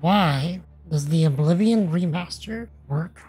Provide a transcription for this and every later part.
Why does the Oblivion Remaster work?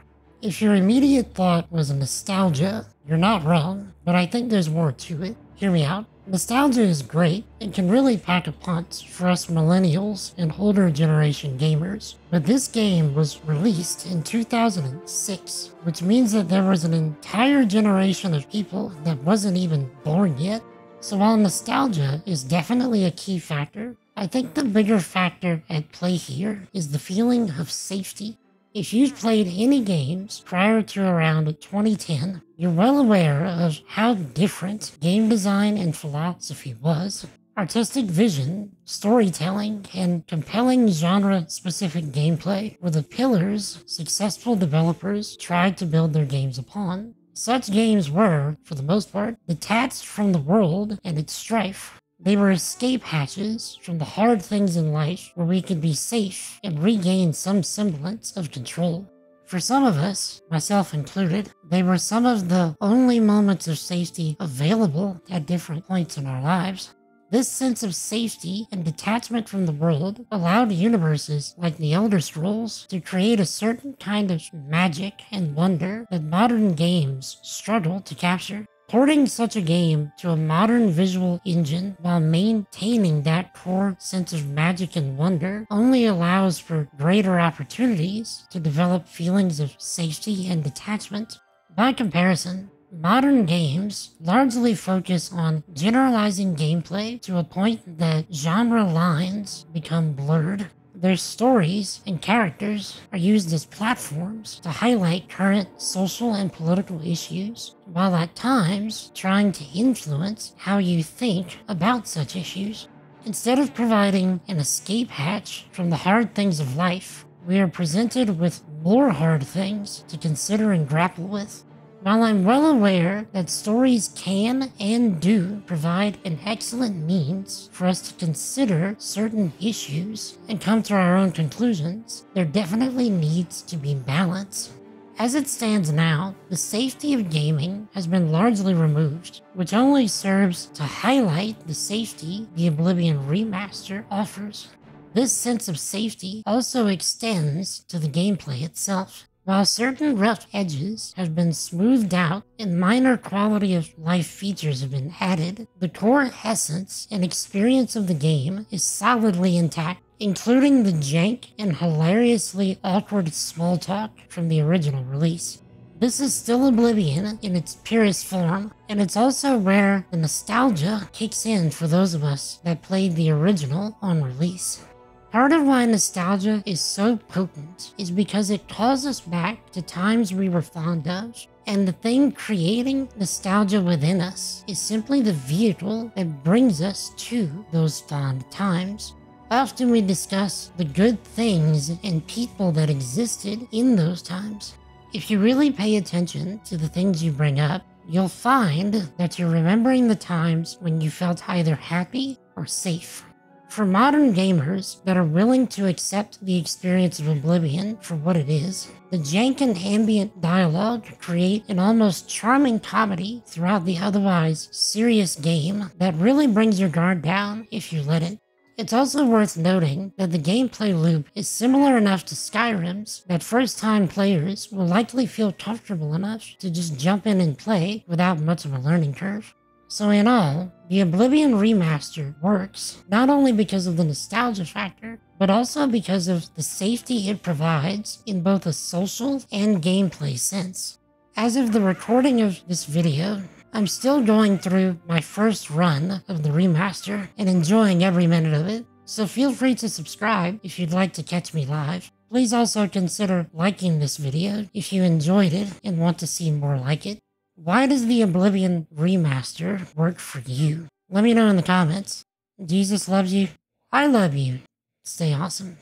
If your immediate thought was nostalgia, you're not wrong, but I think there's more to it. Hear me out. Nostalgia is great and can really pack a punch for us millennials and older generation gamers, but this game was released in 2006, which means that there was an entire generation of people that wasn't even born yet. So while nostalgia is definitely a key factor, I think the bigger factor at play here is the feeling of safety. If you've played any games prior to around 2010, you're well aware of how different game design and philosophy was. Artistic vision, storytelling, and compelling genre-specific gameplay were the pillars successful developers tried to build their games upon. Such games were, for the most part, detached from the world and its strife. They were escape hatches from the hard things in life where we could be safe and regain some semblance of control. For some of us, myself included, they were some of the only moments of safety available at different points in our lives. This sense of safety and detachment from the world allowed universes like the Elder Scrolls to create a certain kind of magic and wonder that modern games struggle to capture. Porting such a game to a modern visual engine while maintaining that core sense of magic and wonder only allows for greater opportunities to develop feelings of safety and detachment. By comparison, modern games largely focus on generalizing gameplay to a point that genre lines become blurred. Their stories and characters are used as platforms to highlight current social and political issues, while at times trying to influence how you think about such issues. Instead of providing an escape hatch from the hard things of life, we are presented with more hard things to consider and grapple with. While I'm well aware that stories can and do provide an excellent means for us to consider certain issues and come to our own conclusions, there definitely needs to be balance. As it stands now, the safety of gaming has been largely removed, which only serves to highlight the safety the Oblivion Remaster offers. This sense of safety also extends to the gameplay itself. While certain rough edges have been smoothed out and minor quality of life features have been added, the core essence and experience of the game is solidly intact, including the jank and hilariously awkward small talk from the original release. This is still Oblivion in its purest form, and it's also where the nostalgia kicks in for those of us that played the original on release. Part of why nostalgia is so potent is because it calls us back to times we were fond of, and the thing creating nostalgia within us is simply the vehicle that brings us to those fond times. Often we discuss the good things and people that existed in those times. If you really pay attention to the things you bring up, you'll find that you're remembering the times when you felt either happy or safe. For modern gamers that are willing to accept the experience of Oblivion for what it is, the jank and ambient dialogue create an almost charming comedy throughout the otherwise serious game that really brings your guard down if you let it. It's also worth noting that the gameplay loop is similar enough to Skyrim's that first-time players will likely feel comfortable enough to just jump in and play without much of a learning curve. So in all, the Oblivion Remaster works not only because of the nostalgia factor, but also because of the safety it provides in both a social and gameplay sense. As of the recording of this video, I'm still going through my first run of the remaster and enjoying every minute of it, so feel free to subscribe if you'd like to catch me live. Please also consider liking this video if you enjoyed it and want to see more like it. Why does the Oblivion Remaster work for you? Let me know in the comments. Jesus loves you. I love you. Stay awesome.